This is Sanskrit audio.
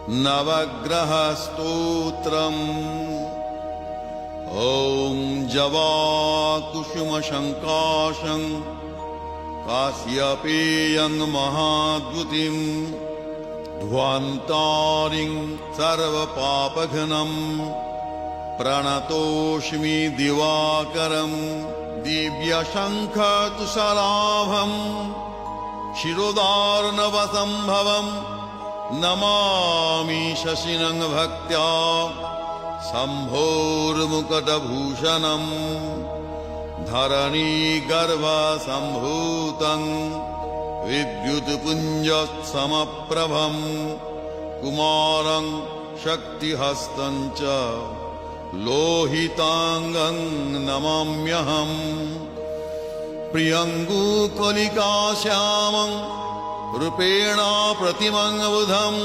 नवग्रहस्तोत्रम्। ॐ जवाकुसुमशङ्काशं काश्यपेयं महाद्युतिं ध्वान्तारिं सर्वपापघ्नं प्रणतोऽस्मि दिवाकरं। दिव्यशङ्खतुषाराभं शिरोदार्णवसम्भवं नमामि शशिनं भक्त्या शम्भोर्मुकुटभूषणं। धरणीगर्भसम्भूतं विद्युत्पुञ्जसमप्रभं कुमारं शक्तिहस्तं च लोहितांगं नमाम्यहम्। प्रियङ्गुकलिकाश्यामं रूपेण प्रतिमं बुधम्